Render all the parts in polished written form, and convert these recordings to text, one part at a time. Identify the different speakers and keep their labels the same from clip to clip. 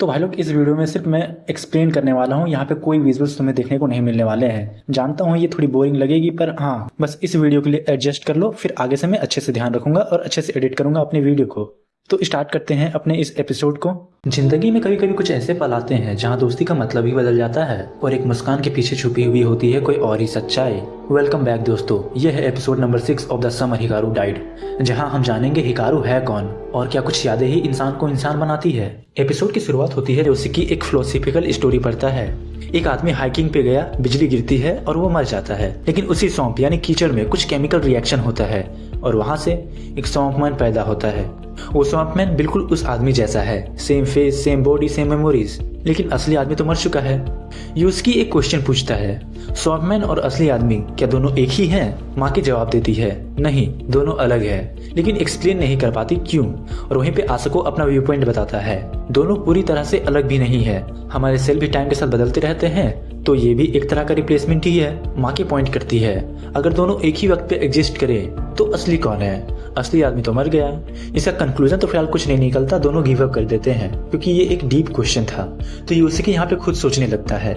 Speaker 1: तो भाई लोग, इस वीडियो में सिर्फ मैं एक्सप्लेन करने वाला हूँ। यहाँ पे कोई विजुअल्स तुम्हें देखने को नहीं मिलने वाले हैं। जानता हूँ ये थोड़ी बोरिंग लगेगी, पर हाँ, बस इस वीडियो के लिए एडजस्ट कर लो। फिर आगे से मैं अच्छे से ध्यान रखूंगा और अच्छे से एडिट करूंगा अपनी वीडियो को। तो स्टार्ट करते हैं अपने इस एपिसोड को। जिंदगी में कभी कभी कुछ ऐसे पल आते हैं जहाँ दोस्ती का मतलब ही बदल जाता है और एक मुस्कान के पीछे छुपी हुई होती है कोई और ही सच्चाई। वेलकम बैक दोस्तों, यह है episode number 6 of the summer Hikaru died, जहाँ हम जानेंगे हिकारू है कौन और क्या कुछ यादें ही इंसान को इंसान बनाती है। एपिसोड की शुरुआत होती है योशिकी एक फिलोसॉफिकल स्टोरी पढ़ता है। एक आदमी हाइकिंग पे गया, बिजली गिरती है और वो मर जाता है, लेकिन उसी सौंप यानी कीचड़ में कुछ केमिकल रिएक्शन होता है और वहां से एक सौंपमैन पैदा होता है। वो सौंपमैन बिल्कुल उस आदमी जैसा है, same face, same body, same memories, लेकिन असली आदमी तो मर चुका है। यूस्की एक क्वेश्चन पूछता है, सौंपमैन और असली आदमी क्या दोनों एक ही हैं? माँ की जवाब देती है, नहीं, दोनों अलग है, लेकिन एक्सप्लेन नहीं कर पाती क्यों। और वहीं पे आसको अपना व्यू पॉइंट बताता है, दोनों पूरी तरह से अलग भी नहीं है। हमारे सेल भी टाइम के साथ बदलते रहते हैं, तो ये भी एक तरह का रिप्लेसमेंट ही है। माँ की पॉइंट करती है, अगर दोनों एक ही वक्त पे एग्जिस्ट करें तो असली कौन है? असली आदमी तो मर गया। इसका कंक्लूजन तो फिलहाल कुछ नहीं निकलता, दोनों गिव अप कर देते हैं, क्योंकि ये एक डीप क्वेश्चन था। तो यूसिकी यहाँ पे खुद सोचने लगता है,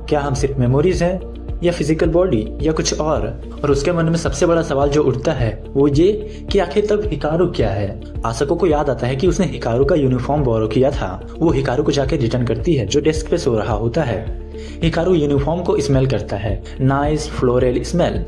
Speaker 1: क्या हम सिर्फ मेमोरीज हैं या फिजिकल बॉडी या कुछ और उसके मन में सबसे बड़ा सवाल जो उठता है वो ये कि आखिर तब हिकारू क्या है। आसको को याद आता है कि उसने हिकारू का यूनिफॉर्म बोरो किया था। वो हिकारू को जाके रिटर्न करती है जो डेस्क पे सो रहा होता है। हिकारू यूनिफॉर्म को स्मेल करता है, नाइस फ्लोरल स्मेल।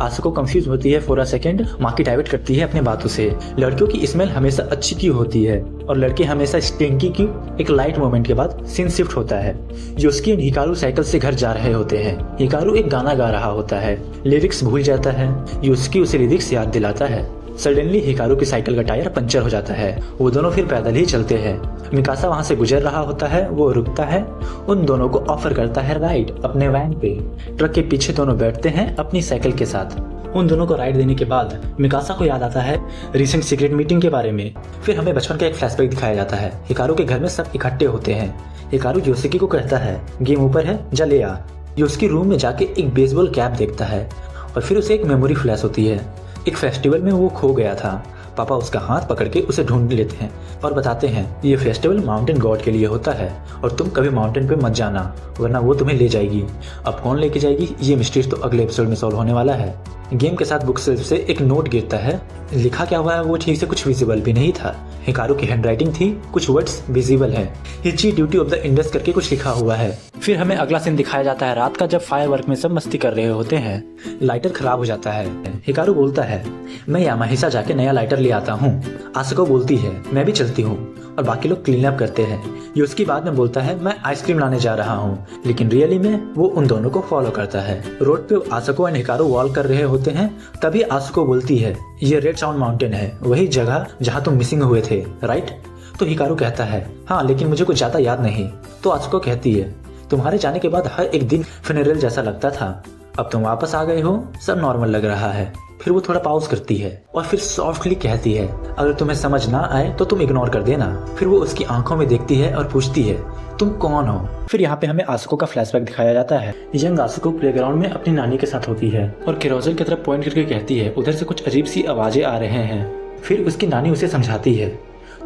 Speaker 1: आसको कंफ्यूज होती है फॉर अ सेकंड, माँ की डाइवर्ट करती है अपने बातों से। लड़कियों की स्मेल हमेशा अच्छी क्यों होती है और लड़के हमेशा स्टिंकी क्यों? एक लाइट मोमेंट के बाद सीन शिफ्ट होता है। योस्की और हिकारू साइकिल से घर जा रहे होते हैं। हिकारू एक गाना गा रहा होता है, लिरिक्स भूल जाता है। योस्की उसे लिरिक्स याद दिलाता है। सडनली हिकारू की साइकिल का टायर पंचर हो जाता है। वो दोनों फिर पैदल ही चलते हैं। मिकासा वहां से गुजर रहा होता है, वो रुकता है, उन दोनों को ऑफर करता है राइड अपने वैन पे। ट्रक के पीछे दोनों बैठते हैं अपनी साइकिल के साथ। उन दोनों को राइड देने के बाद मिकासा को याद आता है रिसेंट सीक्रेट मीटिंग के बारे में। फिर हमें बचपन का एक फ्लैशबैक दिखाया जाता है। हिकारू के घर में सब इकट्ठे होते हैं। हिकारू योशिकी को कहता है, गेम ऊपर है, जा ले आ। योशिकी रूम में जाके एक बेसबॉल कैप देखता है और फिर उसे एक मेमोरी फ्लैश होती है। एक फेस्टिवल में वो खो गया था। पापा उसका हाथ पकड़ के उसे ढूंढ लेते हैं और बताते हैं, ये फेस्टिवल माउंटेन गॉड के लिए होता है और तुम कभी माउंटेन पे मत जाना, वरना वो तुम्हें ले जाएगी। अब कौन लेके जाएगी, ये मिस्ट्री तो अगले एपिसोड में सॉल्व होने वाला है। गेम के साथ बुक शेल्फ से एक नोट गिरता है। लिखा क्या हुआ है वो ठीक से कुछ विजिबल भी नहीं था। हिकारू की हैंडराइटिंग थी, कुछ वर्ड्स विजिबल है। हिची ड्यूटी ऑफ द इंडस करके कुछ लिखा हुआ है। फिर हमें अगला सीन दिखाया जाता है रात का, जब फायरवर्क में सब मस्ती कर रहे होते हैं। लाइटर खराब हो जाता है। हिकारू बोलता है, मैं यामाहिसा जाके नया लाइटर ले आता हूँ। आसको बोलती है, मैं भी चलती हूँ, और बाकी लोग क्लीन अप करते हैं। योस्की बाद में बोलता है, मैं आइसक्रीम लाने जा रहा हूँ, लेकिन रियली में वो उन दोनों को फॉलो करता है। रोड पे आसको एंड हिकारू वॉल कर रहे होते हैं। तभी आसको बोलती है, ये रेड साउंड माउंटेन है, वही जगह जहाँ तुम मिसिंग हुए थे, राइट? तो हिकारू कहता है, हाँ, लेकिन मुझे कुछ ज्यादा याद नहीं। तो आसको कहती है, तुम्हारे जाने के बाद हर एक दिन फ्यूनरल जैसा लगता था, अब तुम वापस आ गए हो, सब नॉर्मल लग रहा है। फिर वो थोड़ा पॉज करती है और फिर सॉफ्टली कहती है, अगर तुम्हें समझ ना आए तो तुम इग्नोर कर देना। फिर वो उसकी आंखों में देखती है और पूछती है, तुम कौन हो? फिर यहाँ पे हमें आसको का फ्लैशबैक दिखाया जाता है। यंग आसको प्लेग्राउंड में अपनी नानी के साथ होती है और केरोजल की तरफ पॉइंट करके कहती है, उधर से कुछ अजीब सी आवाजें आ रहे हैं। फिर उसकी नानी उसे समझाती है,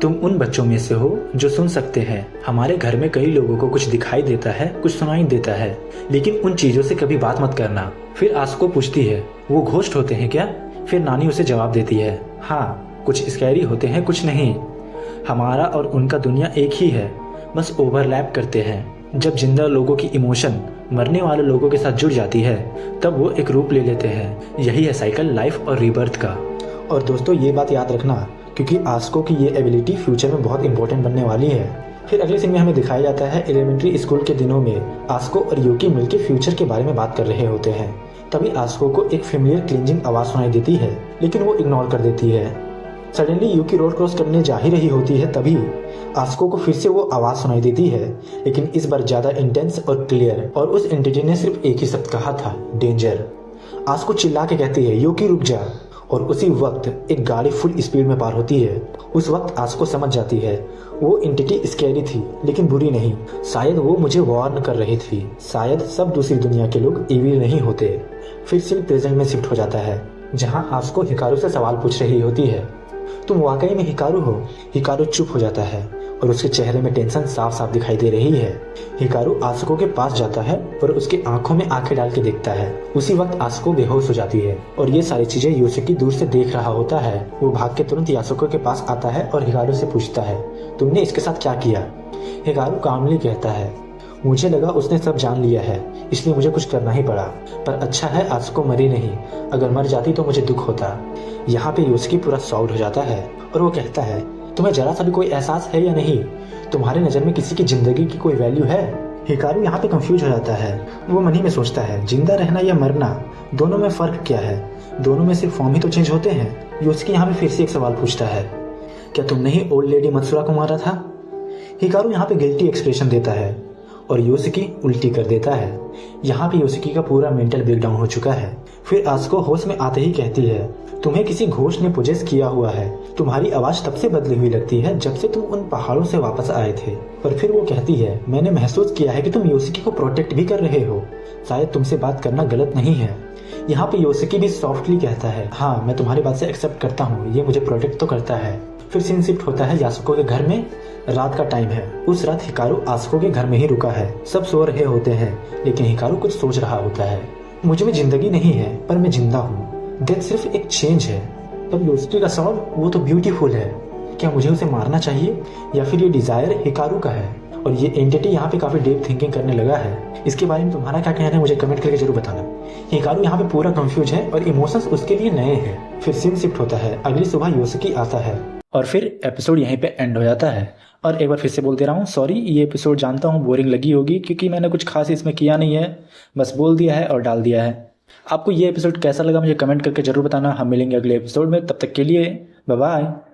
Speaker 1: तुम उन बच्चों में से हो जो सुन सकते हैं। हमारे घर में कई लोगों को कुछ दिखाई देता है, कुछ सुनाई देता है, लेकिन उन चीजों से कभी बात मत करना। फिर आसको पूछती है, वो घोस्ट होते हैं क्या? फिर नानी उसे जवाब देती है, हाँ, कुछ स्कैरी होते हैं, कुछ नहीं। हमारा और उनका दुनिया एक ही है, बस ओवरलैप करते हैं। जब जिंदा लोगों की इमोशन मरने वाले लोगों के साथ जुड़ जाती है, तब वो एक रूप ले लेते हैं। यही है साइकिल लाइफ और रीबर्थ का। और दोस्तों, ये बात याद रखना, क्योंकि आसको की ये एबिलिटी फ्यूचर में बहुत इंपॉर्टेंट बनने वाली है। फिर अगले सीन में हमें दिखाया जाता है एलिमेंट्री स्कूल के दिनों में आसको और यूकी मिलकर फ्यूचर के बारे में बात कर रहे होते हैं। तभी आसको को एक फेमिलियर क्लिंजिंग आवाज सुनाई देती है, लेकिन वो इग्नोर कर देती है। सडनली यूकी रोड क्रॉस करने जा ही रही होती है, तभी आसको को फिर से वो आवाज सुनाई देती है, लेकिन इस बार ज्यादा इंटेंस और क्लियर, और उस एंटिटी ने सिर्फ एक ही शब्द कहा था, डेंजर। आसको चिल्ला के कहती है, यूकी रुक जा, और उसी वक्त एक गाड़ी फुल स्पीड में पार होती है। उस वक्त आसको समझ जाती है वो एंटिटी स्कैरी थी, लेकिन बुरी नहीं। शायद वो मुझे वार्न कर रही थी, शायद सब दूसरी दुनिया के लोग इविल नहीं होते। फिर सीन प्रेजेंट में शिफ्ट हो जाता है, जहां आसको हिकारू से सवाल पूछ रही होती है, तुम वाकई में हिकारू हो? हिकारू चुप हो जाता है। और उसके चेहरे में टेंशन साफ साफ दिखाई दे रही है। हिकारू आसुको के पास जाता है और उसके आंखों में आंखें डाल के देखता है। उसी वक्त आसुको बेहोश हो जाती है और ये सारी चीजें योशिकी दूर से देख रहा होता है। वो भाग के तुरंत यासुको के पास आता है और हिकारू से पूछता है, तुमने इसके साथ क्या किया? हिकारू कामली कहता है, मुझे लगा उसने सब जान लिया है, इसलिए मुझे कुछ करना ही पड़ा। पर अच्छा है आसुको मरी नहीं, अगर मर जाती तो मुझे दुख होता। यहाँ पे योशिकी पूरा सॉल्व हो जाता है और वो कहता है, तुम्हें जरा सा भी कोई एहसास है या नहीं? तुम्हारे नजर में किसी की जिंदगी की कोई वैल्यू है? हिकारू यहाँ पे कंफ्यूज हो जाता है। वो मन ही में सोचता है, जिंदा रहना या मरना, दोनों में फर्क क्या है? दोनों में सिर्फ फॉर्म ही तो चेंज होते हैं। योशिकी यहाँ पे फिर से एक सवाल पूछता है, क्या तुमने ही ओल्ड लेडी मत्सुरा को मारा था? हिकारू यहाँ पे गिल्टी एक्सप्रेशन देता है और योशिकी उल्टी कर देता है। यहाँ पे योशिकी का पूरा मेंटल ब्रेकडाउन हो चुका है। फिर आसुको होश में आते ही कहती है, तुम्हें किसी घोष ने पोजेस किया हुआ है। तुम्हारी आवाज तब से बदली हुई लगती है जब से तुम उन पहाड़ों से वापस आए थे। पर फिर वो कहती है, मैंने महसूस किया है कि तुम योशिकी को प्रोटेक्ट भी कर रहे हो। शायद तुमसे बात करना गलत नहीं है। यहाँ पे योशिकी भी सॉफ्टली कहता है, हाँ मैं तुम्हारी बात से एक्सेप्ट करता हूँ, ये मुझे प्रोटेक्ट तो करता है। फिर सीन शिफ्ट होता है यासुको के घर में। रात का टाइम है। उस रात हिकारू आसुको के घर में ही रुका है। सब सो रहे होते हैं लेकिन हिकारू कुछ सोच रहा होता है। मुझ में जिंदगी नहीं है पर मैं जिंदा हूँ। डेथ सिर्फ एक चेंज है। पर योशिकी का सवाल, वो तो ब्यूटीफुल है, क्या मुझे उसे मारना चाहिए या फिर ये डिजायर हिकारू का है? और ये एंटिटी यहाँ पे काफी डीप थिंकिंग करने लगा है। इसके बारे में तुम्हारा क्या कहना है मुझे कमेंट करके जरूर बताना। हिकारू यहाँ पे पूरा कंफ्यूज है और इमोशंस उसके लिए नए हैं। फिर सीन शिफ्ट होता है। अगली सुबह योशिकी आता है और फिर एपिसोड यहीं पे एंड हो जाता है। और एक बार फिर से बोल दे रहा हूँ, सॉरी, ये एपिसोड जानता हूँ बोरिंग लगी होगी क्योंकि मैंने कुछ खास इसमें किया नहीं है, बस बोल दिया है और डाल दिया है। आपको ये एपिसोड कैसा लगा मुझे कमेंट करके जरूर बताना। हम मिलेंगे अगले एपिसोड में, तब तक के लिए बाय बाय।